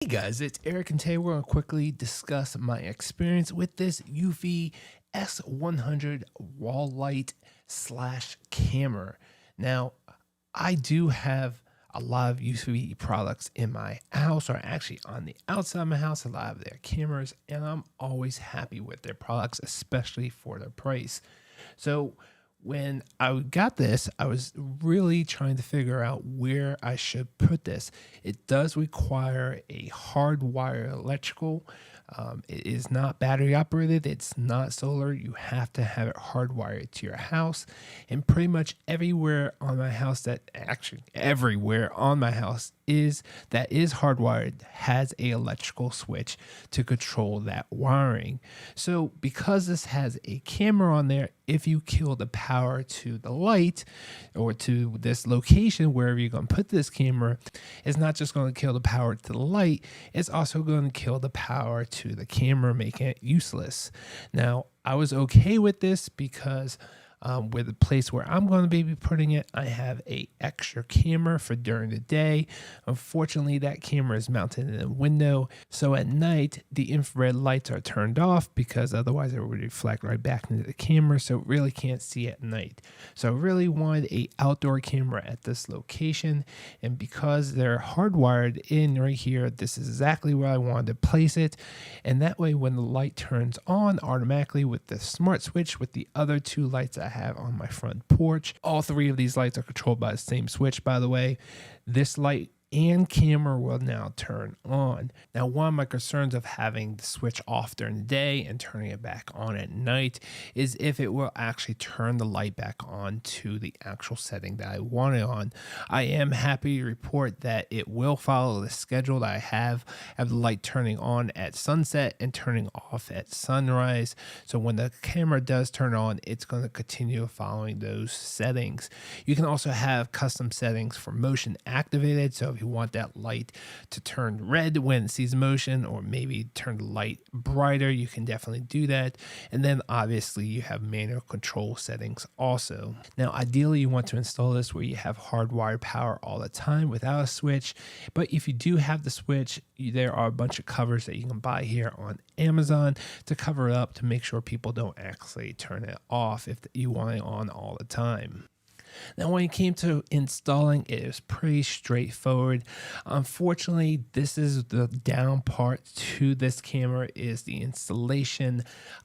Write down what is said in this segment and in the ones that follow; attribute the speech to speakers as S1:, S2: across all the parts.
S1: Hey guys, it's Eric, and today we're going to quickly discuss my experience with this Eufy S100 wall light slash camera. Now, I do have a lot of Eufy products in my house, or actually on the outside of my house, a lot of their cameras, and I'm always happy with their products, especially for their price. So when I got this, I was really trying to figure out where I should put this. It does require a hardwired electrical. It is not battery operated. It's not solar. You have to have it hardwired to your house. And pretty much everywhere on my house everywhere on my house that is hardwired has a electrical switch to control that wiring. So because this has a camera on there, if you kill the power to the light or to this location, wherever you're going to put this camera, it's not just going to kill the power to the light, it's also going to kill the power to the camera, making it useless. Now, I was okay with this because with the place where I'm going to be putting it, I have a extra camera for during the day. Unfortunately, that camera is mounted in a window, so at night the infrared lights are turned off because otherwise it would reflect right back into the camera, so it really can't see at night. So I really wanted a outdoor camera at this location, and because they're hardwired in right here, this is exactly where I wanted to place it. And that way, when the light turns on automatically with the smart switch with the other two lights I have on my front porch. All three of these lights are controlled by the same switch, by the way. This light and camera will now turn on. Now, one of my concerns of having the switch off during the day and turning it back on at night is if it will actually turn the light back on to the actual setting that I want it on. I am happy to report that it will follow the schedule that I have the light turning on at sunset and turning off at sunrise. So when the camera does turn on, it's going to continue following those settings. You can also have custom settings for motion activated. So if you want that light to turn red when it sees motion, or maybe turn the light brighter, you can definitely do that. And then obviously you have manual control settings also. Now, ideally you want to install this where you have hardwired power all the time without a switch. But if you do have the switch, there are a bunch of covers that you can buy here on Amazon to cover it up to make sure people don't actually turn it off if you want it on all the time. Now, when it came to installing, it was pretty straightforward. Unfortunately, this is the down part to this camera, is the installation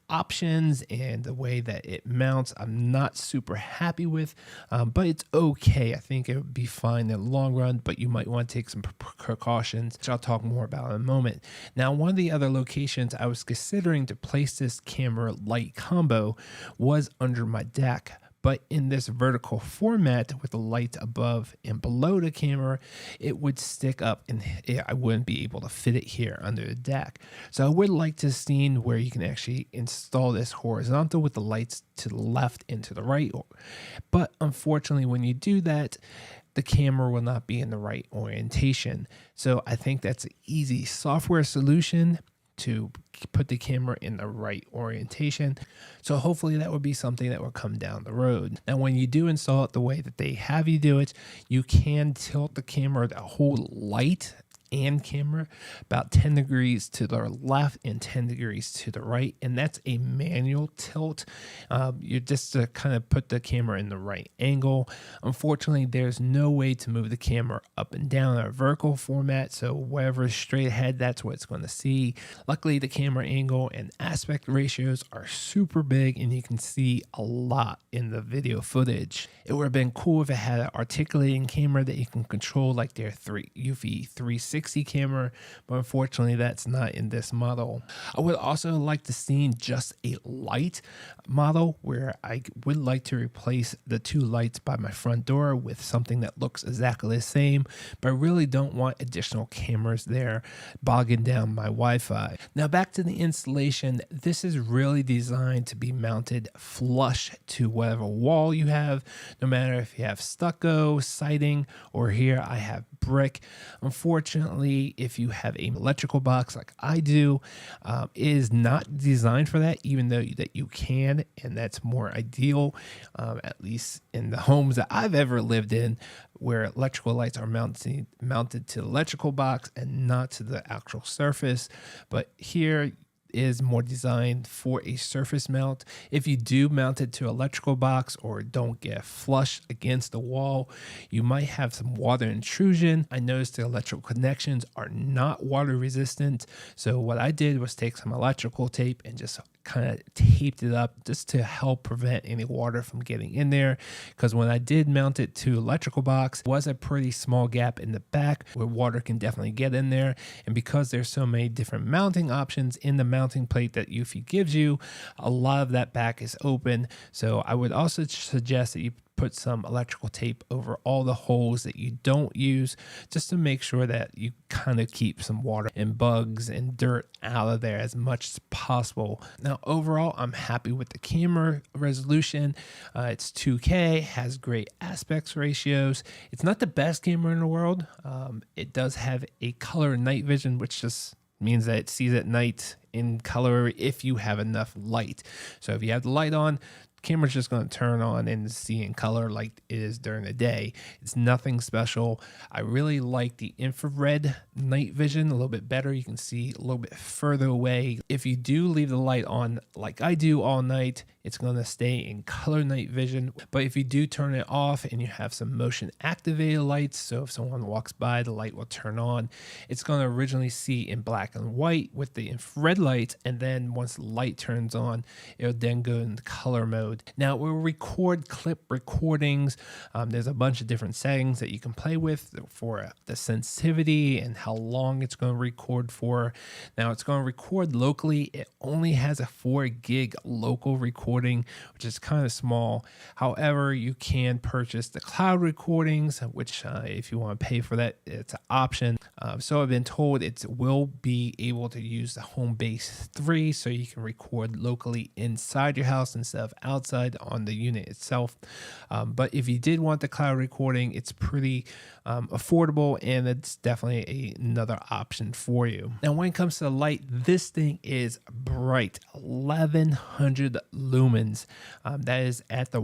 S1: options and the way that it mounts. I'm not super happy with, but it's okay. I think it would be fine in the long run, but you might want to take some precautions, which I'll talk more about in a moment. Now, one of the other locations I was considering to place this camera light combo was under my deck. But in this vertical format with the light above and below the camera, it would stick up and I wouldn't be able to fit it here under the deck. So I would like to see where you can actually install this horizontal with the lights to the left and to the right. But unfortunately, when you do that, the camera will not be in the right orientation. So I think that's an easy software solution to put the camera in the right orientation. So hopefully that would be something that will come down the road. Now, when you do install it the way that they have you do it, you can tilt the camera, the whole light and camera, about 10 degrees to the left and 10 degrees to the right, and that's a manual tilt. You're just to kind of put the camera in the right angle. Unfortunately, there's no way to move the camera up and down in a vertical format, so whatever is straight ahead, that's what it's going to see. Luckily, the camera angle and aspect ratios are super big, and you can see a lot in the video footage. It would have been cool if it had an articulating camera that you can control like their Eufy 360 camera, but unfortunately that's not in this model. I would also like to see just a light model where I would like to replace the two lights by my front door with something that looks exactly the same, but I really don't want additional cameras there bogging down my Wi-Fi. Now, back to the installation. This is really designed to be mounted flush to whatever wall you have, no matter if you have stucco, siding, or here I have brick. Unfortunately, unfortunately, if you have an electrical box like I do, it is not designed for that, even though that you can, and that's more ideal, at least in the homes that I've ever lived in, where electrical lights are mounted to the electrical box and not to the actual surface. But here is more designed for a surface mount. If you do mount it to electrical box or don't get flush against the wall, you might have some water intrusion. I noticed the electrical connections are not water resistant. So what I did was take some electrical tape and just kind of taped it up just to help prevent any water from getting in there, because when I did mount it to electrical box, it was a pretty small gap in the back where water can definitely get in there. And because there's so many different mounting options in the mounting plate that Eufy gives you, a lot of that back is open. So I would also suggest that you put some electrical tape over all the holes that you don't use, just to make sure that you kind of keep some water and bugs and dirt out of there as much as possible. Now, overall, I'm happy with the camera resolution. It's 2K, has great aspect ratios. It's not the best camera in the world. It does have a color night vision, which just means that it sees at night in color if you have enough light. So if you have the light on, camera's just going to turn on and see in color like it is during the day. It's nothing special. I really like the infrared night vision a little bit better. You can see a little bit further away. If you do leave the light on like I do all night, it's going to stay in color night vision. But if you do turn it off and you have some motion activated lights, so if someone walks by, the light will turn on. It's going to originally see in black and white with the infrared lights, and then once the light turns on, it'll then go into color mode. Now, we'll record clip recordings. There's a bunch of different settings that you can play with for the sensitivity and how long it's going to record for. Now, it's going to record locally. It only has a 4 gig local recording, which is kind of small. However, you can purchase the cloud recordings, which if you want to pay for that, it's an option. So I've been told it will be able to use the Home Base 3, so you can record locally inside your house instead of outside on the unit itself. But if you did want the cloud recording, it's pretty affordable, and it's definitely another option for you. Now, when it comes to the light, this thing is bright, 1100 lumens. That is at the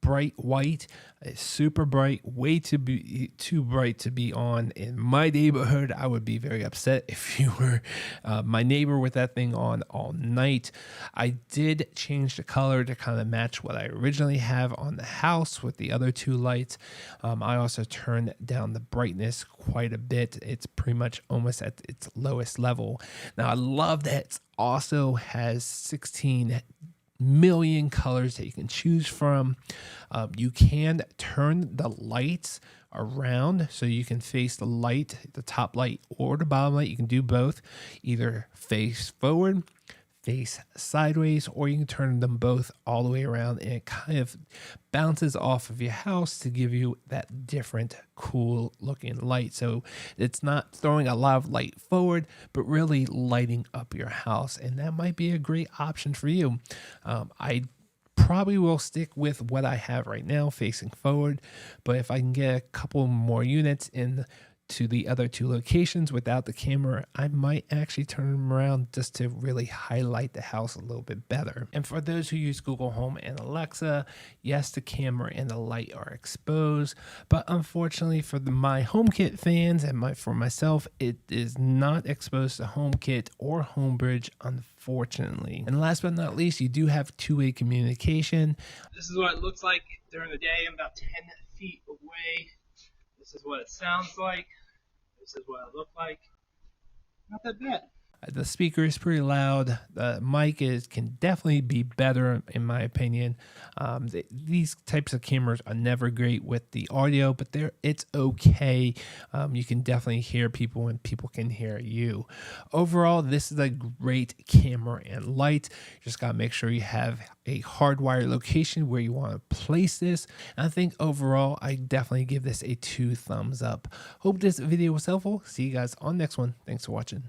S1: bright white. It's super bright, way too bright to be on in my neighborhood. I would be very upset if you were my neighbor with that thing on all night. I did change the color to kind of match what I originally have on the house with the other 2 lights. I also turned down the brightness quite a bit. It's pretty much almost at its lowest level. Now, I love that it also has 16 million colors that you can choose from. You can turn the lights around so you can face the light, the top light or the bottom light. You can do both, either face forward, face sideways, or you can turn them both all the way around, and it kind of bounces off of your house to give you that different cool looking light. So it's not throwing a lot of light forward, but really lighting up your house, and that might be a great option for you. I probably will stick with what I have right now facing forward, but if I can get a couple more units in to the other 2 locations without the camera, I might actually turn them around just to really highlight the house a little bit better. And for those who use Google Home and Alexa, yes, the camera and the light are exposed, but unfortunately for my HomeKit fans and for myself, it is not exposed to HomeKit or HomeBridge, unfortunately. And last but not least, you do have 2-way communication. This is what it looks like during the day. I'm about 10 feet away. This is what it sounds like. This is what it looked like. Not that bad. The speaker is pretty loud. The mic can definitely be better, in my opinion. These types of cameras are never great with the audio, but it's okay. You can definitely hear people and people can hear you. Overall, this is a great camera and light. You just got to make sure you have a hardwired location where you want to place this. And I think overall, I definitely give this a 2 thumbs up. Hope this video was helpful. See you guys on the next one. Thanks for watching.